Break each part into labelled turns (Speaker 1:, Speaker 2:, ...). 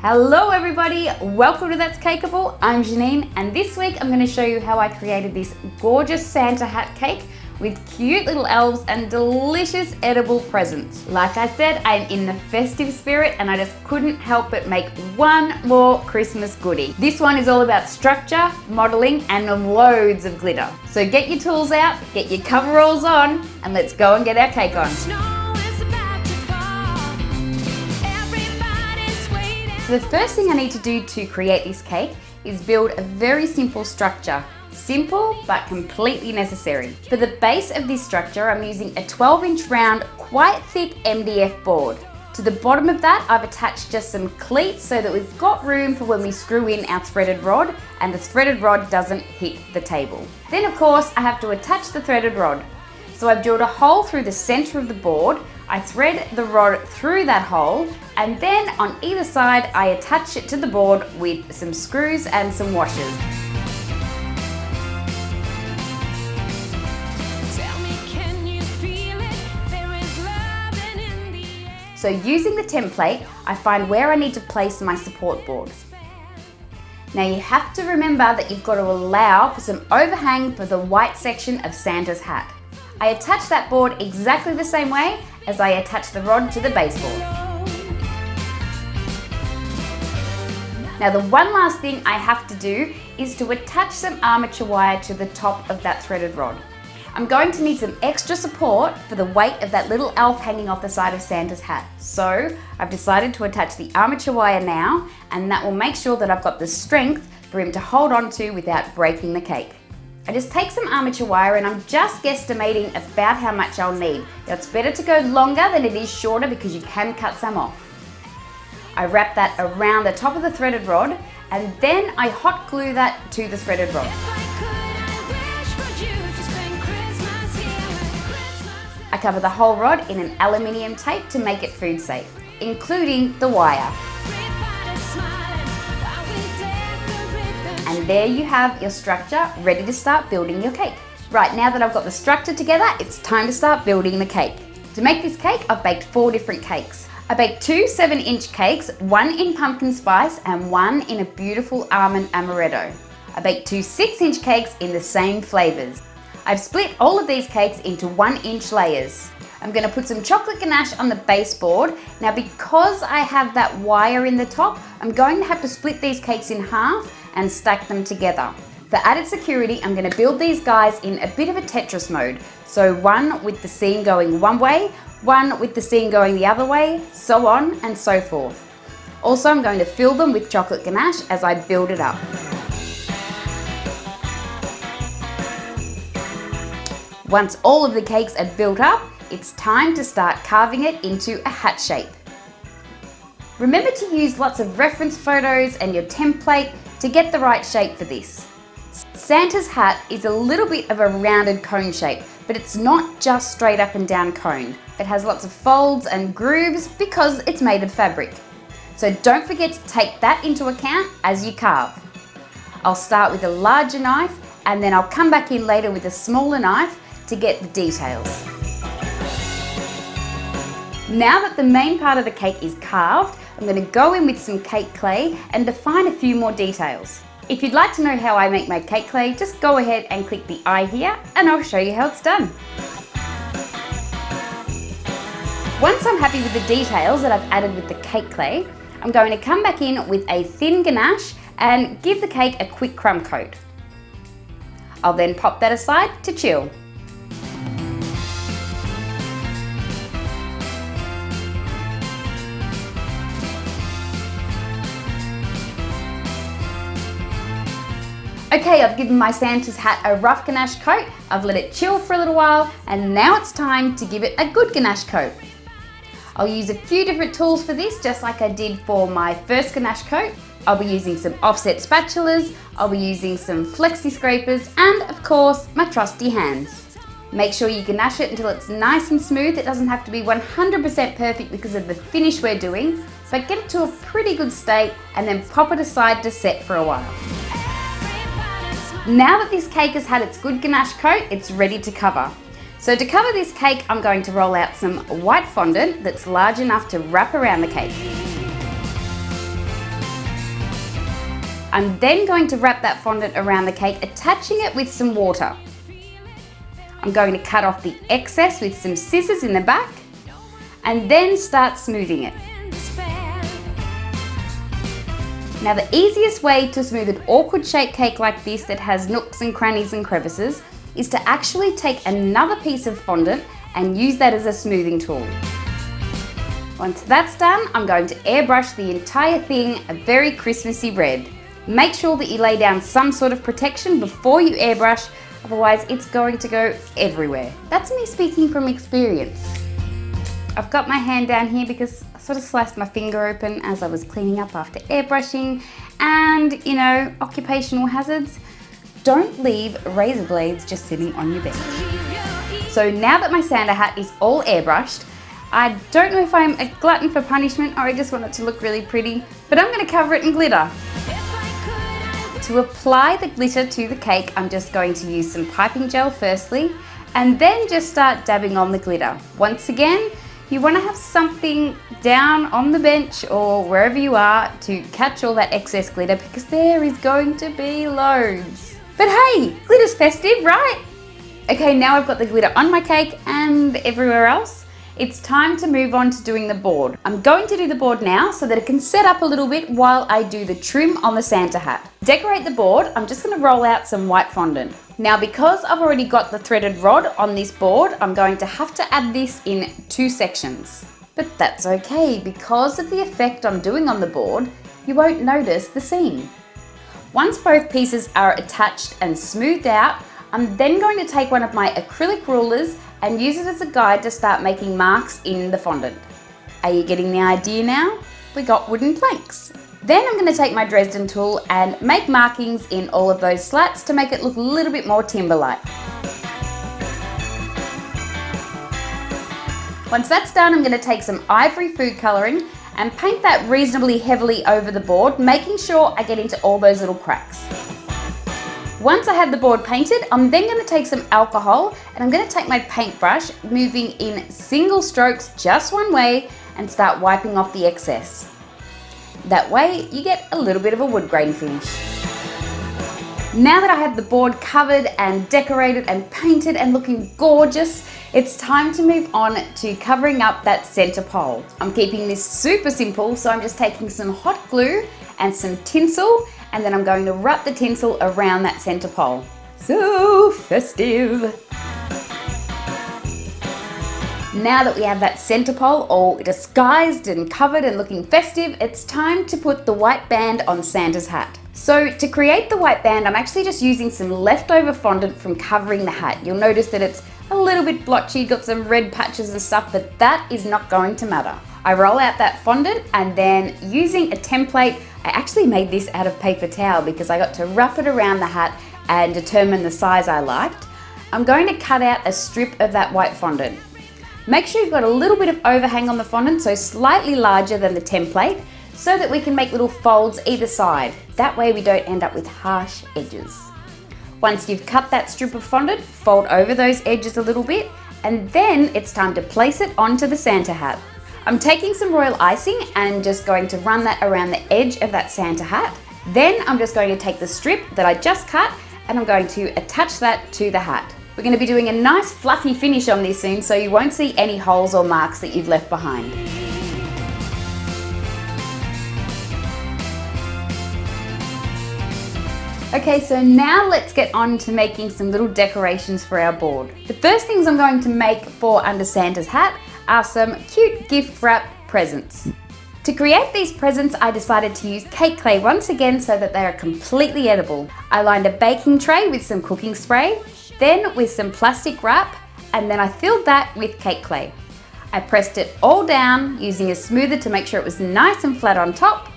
Speaker 1: Hello everybody, welcome to That's Cakeable. I'm Janine and this week I'm going to show you how I created this gorgeous Santa hat cake with cute little elves and delicious edible presents. Like I said, I'm in the festive spirit and I just couldn't help but make one more Christmas goodie. This one is all about structure, modeling and loads of glitter. So get your tools out, get your coveralls on and let's go and get our cake on. So the first thing I need to do to create this cake is build a very simple structure. Simple, but completely necessary. For the base of this structure, I'm using a 12-inch round, quite thick MDF board. To the bottom of that, I've attached just some cleats so that we've got room for when we screw in our threaded rod and the threaded rod doesn't hit the table. Then of course, I have to attach the threaded rod. So I've drilled a hole through the center of the board, I thread the rod through that hole, and then on either side, I attach it to the board with some screws and some washers. So using the template, I find where I need to place my support boards. Now you have to remember that you've got to allow for some overhang for the white section of Santa's hat. I attach that board exactly the same way as I attach the rod to the baseboard. Now the one last thing I have to do is to attach some armature wire to the top of that threaded rod. I'm going to need some extra support for the weight of that little elf hanging off the side of Santa's hat. So I've decided to attach the armature wire now, and that will make sure that I've got the strength for him to hold on to without breaking the cake. I just take some armature wire and I'm just guesstimating about how much I'll need. Now it's better to go longer than it is shorter because you can cut some off. I wrap that around the top of the threaded rod and then I hot glue that to the threaded rod. I cover the whole rod in an aluminium tape to make it food safe, including the wire. And there you have your structure ready to start building your cake. Right, now that I've got the structure together, it's time to start building the cake. To make this cake, I've baked 4 different cakes. I baked 2 7-inch cakes, one in pumpkin spice and one in a beautiful almond amaretto. I baked 2 6-inch cakes in the same flavors. I've split all of these cakes into 1-inch layers. I'm going to put some chocolate ganache on the baseboard. Now because I have that wire in the top, I'm going to have to split these cakes in half and stack them together. For added security, I'm going to build these guys in a bit of a Tetris mode. So one with the seam going one way, one with the seam going the other way, so on and so forth. Also, I'm going to fill them with chocolate ganache as I build it up. Once all of the cakes are built up, it's time to start carving it into a hat shape. Remember to use lots of reference photos and your template to get the right shape for this. Santa's hat is a little bit of a rounded cone shape, but it's not just straight up and down cone. It has lots of folds and grooves because it's made of fabric. So don't forget to take that into account as you carve. I'll start with a larger knife and then I'll come back in later with a smaller knife to get the details. Now that the main part of the cake is carved, I'm going to go in with some cake clay and define a few more details. If you'd like to know how I make my cake clay, just go ahead and click the eye here and I'll show you how it's done. Once I'm happy with the details that I've added with the cake clay, I'm going to come back in with a thin ganache and give the cake a quick crumb coat. I'll then pop that aside to chill. Okay, I've given my Santa's hat a rough ganache coat, I've let it chill for a little while, and now it's time to give it a good ganache coat. I'll use a few different tools for this, just like I did for my first ganache coat. I'll be using some offset spatulas, I'll be using some flexi scrapers, and of course, my trusty hands. Make sure you ganache it until it's nice and smooth. It doesn't have to be 100% perfect because of the finish we're doing, but get it to a pretty good state and then pop it aside to set for a while. Now that this cake has had its good ganache coat, it's ready to cover. So to cover this cake, I'm going to roll out some white fondant that's large enough to wrap around the cake. I'm then going to wrap that fondant around the cake, attaching it with some water. I'm going to cut off the excess with some scissors in the back and then start smoothing it. Now the easiest way to smooth an awkward shaped cake like this that has nooks and crannies and crevices is to actually take another piece of fondant and use that as a smoothing tool. Once that's done, I'm going to airbrush the entire thing a very Christmassy red. Make sure that you lay down some sort of protection before you airbrush, otherwise it's going to go everywhere. That's me speaking from experience. I've got my hand down here because I sort of sliced my finger open as I was cleaning up after airbrushing, and you know, occupational hazards. Don't leave razor blades just sitting on your bench. So now that my Santa hat is all airbrushed, I don't know if I'm a glutton for punishment or I just want it to look really pretty, but I'm going to cover it in glitter. To apply the glitter to the cake, I'm just going to use some piping gel firstly, and then just start dabbing on the glitter. Once again, you want to have something down on the bench or wherever you are to catch all that excess glitter, because there is going to be loads. But hey, glitter's festive, right? Okay, now I've got the glitter on my cake and everywhere else. It's time to move on to doing the board. I'm going to do the board now so that it can set up a little bit while I do the trim on the Santa hat. To decorate the board, I'm just going to roll out some white fondant. Now because I've already got the threaded rod on this board, I'm going to have to add this in 2 sections. But that's okay, because of the effect I'm doing on the board, you won't notice the seam. Once both pieces are attached and smoothed out, I'm then going to take one of my acrylic rulers and use it as a guide to start making marks in the fondant. Are you getting the idea now? We got wooden planks. Then I'm going to take my Dresden tool and make markings in all of those slats to make it look a little bit more timber-like. Once that's done, I'm going to take some ivory food colouring and paint that reasonably heavily over the board, making sure I get into all those little cracks. Once I have the board painted, I'm then going to take some alcohol and I'm going to take my paintbrush, moving in single strokes just one way, and start wiping off the excess. That way you get a little bit of a wood grain finish. Now that I have the board covered and decorated and painted and looking gorgeous, it's time to move on to covering up that center pole. I'm keeping this super simple, so I'm just taking some hot glue and some tinsel, and then I'm going to wrap the tinsel around that center pole. So festive! Now that we have that center pole all disguised and covered and looking festive, it's time to put the white band on Santa's hat. So to create the white band, I'm actually just using some leftover fondant from covering the hat. You'll notice that it's a little bit blotchy, got some red patches and stuff, but that is not going to matter. I roll out that fondant, and then using a template, I actually made this out of paper towel because I got to wrap it around the hat and determine the size I liked. I'm going to cut out a strip of that white fondant. Make sure you've got a little bit of overhang on the fondant, so slightly larger than the template, so that we can make little folds either side. That way we don't end up with harsh edges. Once you've cut that strip of fondant, fold over those edges a little bit, and then it's time to place it onto the Santa hat. I'm taking some royal icing and just going to run that around the edge of that Santa hat. Then I'm just going to take the strip that I just cut and I'm going to attach that to the hat. We're going to be doing a nice fluffy finish on this soon, so you won't see any holes or marks that you've left behind. Okay, so now let's get on to making some little decorations for our board. The first things I'm going to make for under Santa's hat are some cute gift wrap presents. To create these presents, I decided to use cake clay once again so that they are completely edible. I lined a baking tray with some cooking spray, then with some plastic wrap, and then I filled that with cake clay. I pressed it all down using a smoother to make sure it was nice and flat on top,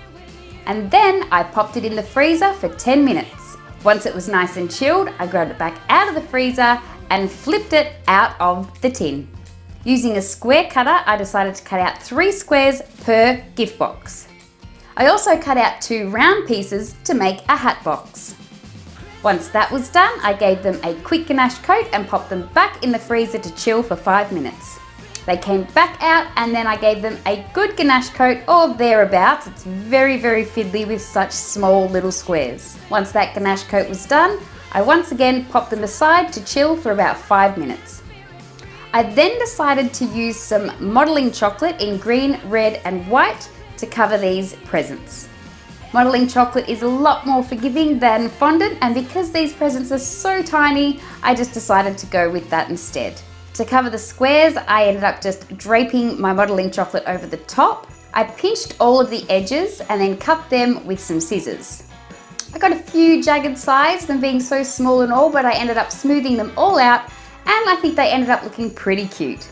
Speaker 1: and then I popped it in the freezer for 10 minutes. Once it was nice and chilled, I grabbed it back out of the freezer and flipped it out of the tin. Using a square cutter, I decided to cut out 3 squares per gift box. I also cut out 2 round pieces to make a hat box. Once that was done, I gave them a quick ganache coat and popped them back in the freezer to chill for 5 minutes. They came back out and then I gave them a good ganache coat or thereabouts. It's very, very fiddly with such small little squares. Once that ganache coat was done, I once again popped them aside to chill for about 5 minutes. I then decided to use some modelling chocolate in green, red and white to cover these presents. Modelling chocolate is a lot more forgiving than fondant, and because these presents are so tiny, I just decided to go with that instead. To cover the squares, I ended up just draping my modelling chocolate over the top. I pinched all of the edges and then cut them with some scissors. I got a few jagged sides, them being so small and all, but I ended up smoothing them all out, and I think they ended up looking pretty cute.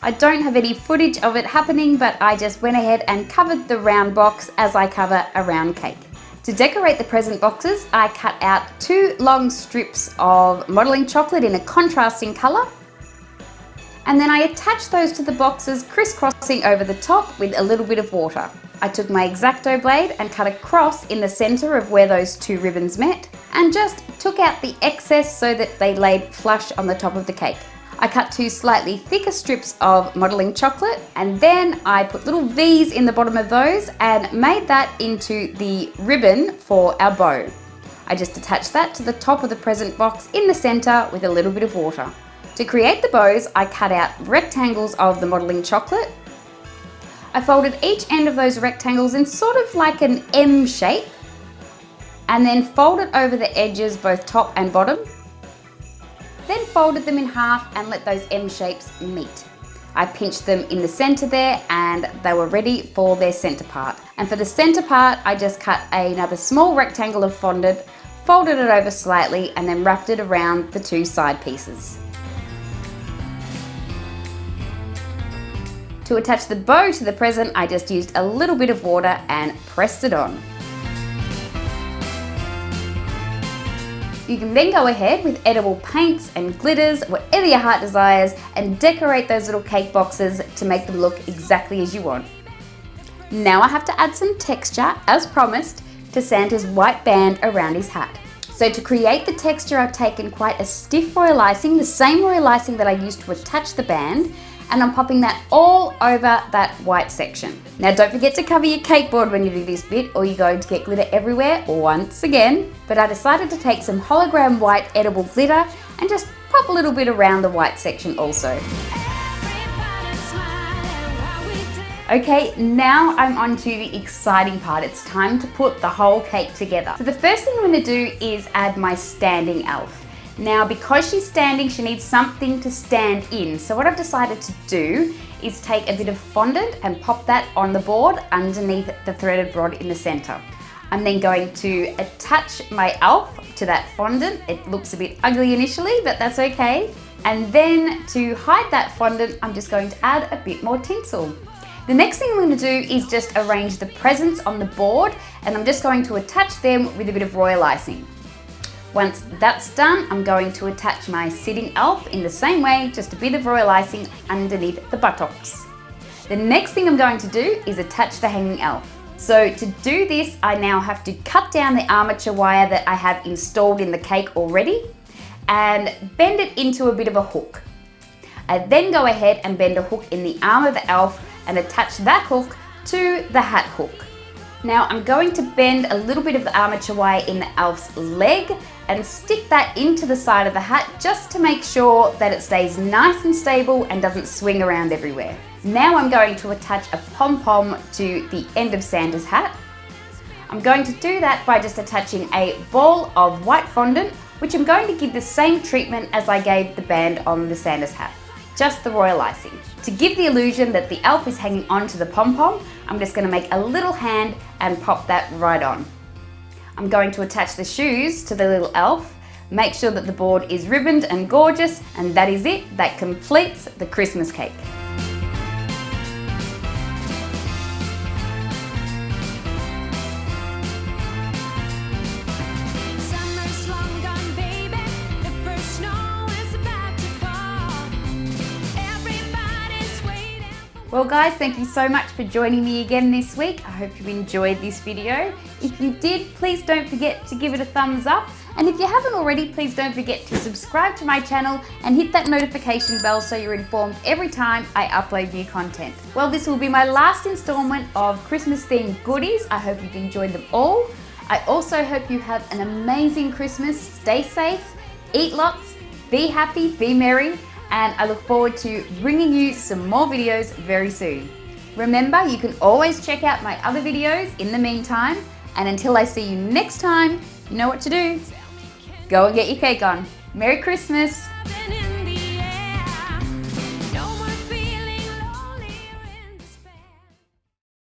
Speaker 1: I don't have any footage of it happening, but I just went ahead and covered the round box as I cover a round cake. To decorate the present boxes, I cut out 2 long strips of modelling chocolate in a contrasting colour, and then I attached those to the boxes, crisscrossing over the top with a little bit of water. I took my X-Acto blade and cut a cross in the centre of where those 2 ribbons met, and just took out the excess so that they laid flush on the top of the cake. I cut 2 slightly thicker strips of modelling chocolate, and then I put little V's in the bottom of those and made that into the ribbon for our bow. I just attached that to the top of the present box in the centre with a little bit of water. To create the bows, I cut out rectangles of the modelling chocolate. I folded each end of those rectangles in sort of like an M shape, and then folded over the edges, both top and bottom. Then folded them in half and let those M shapes meet. I pinched them in the centre there and they were ready for their centre part. And for the centre part, I just cut another small rectangle of fondant, folded it over slightly and then wrapped it around the 2 side pieces. To attach the bow to the present, I just used a little bit of water and pressed it on. You can then go ahead with edible paints and glitters, whatever your heart desires, and decorate those little cake boxes to make them look exactly as you want. Now I have to add some texture, as promised, to Santa's white band around his hat. So to create the texture, I've taken quite a stiff royal icing, the same royal icing that I used to attach the band, and I'm popping that all over that white section. Now don't forget to cover your cake board when you do this bit, or you're going to get glitter everywhere once again. But I decided to take some hologram white edible glitter and just pop a little bit around the white section also. Okay, now I'm on to the exciting part. It's time to put the whole cake together. So the first thing I'm going to do is add my standing elf. Now, because she's standing, she needs something to stand in. So what I've decided to do is take a bit of fondant and pop that on the board underneath the threaded rod in the center. I'm then going to attach my elf to that fondant. It looks a bit ugly initially, but that's okay. And then to hide that fondant, I'm just going to add a bit more tinsel. The next thing I'm going to do is just arrange the presents on the board, and I'm just going to attach them with a bit of royal icing. Once that's done, I'm going to attach my sitting elf in the same way, just a bit of royal icing underneath the buttocks. The next thing I'm going to do is attach the hanging elf. So to do this, I now have to cut down the armature wire that I have installed in the cake already and bend it into a bit of a hook. I then go ahead and bend a hook in the arm of the elf and attach that hook to the hat hook. Now I'm going to bend a little bit of the armature wire in the elf's leg and stick that into the side of the hat just to make sure that it stays nice and stable and doesn't swing around everywhere. Now I'm going to attach a pom-pom to the end of Santa's hat. I'm going to do that by just attaching a ball of white fondant, which I'm going to give the same treatment as I gave the band on the Santa's hat, just the royal icing. To give the illusion that the elf is hanging onto the pom-pom, I'm just going to make a little hand and pop that right on. I'm going to attach the shoes to the little elf, make sure that the board is ribboned and gorgeous, and that is it. That completes the Christmas cake. Well guys, thank you so much for joining me again this week. I hope you enjoyed this video. If you did, please don't forget to give it a thumbs up. And if you haven't already, please don't forget to subscribe to my channel and hit that notification bell so you're informed every time I upload new content. Well, this will be my last installment of Christmas themed goodies. I hope you've enjoyed them all. I also hope you have an amazing Christmas. Stay safe, eat lots, be happy, be merry, and I look forward to bringing you some more videos very soon. Remember, you can always check out my other videos in the meantime, and until I see you next time, you know what to do. Go and get your cake on. Merry Christmas!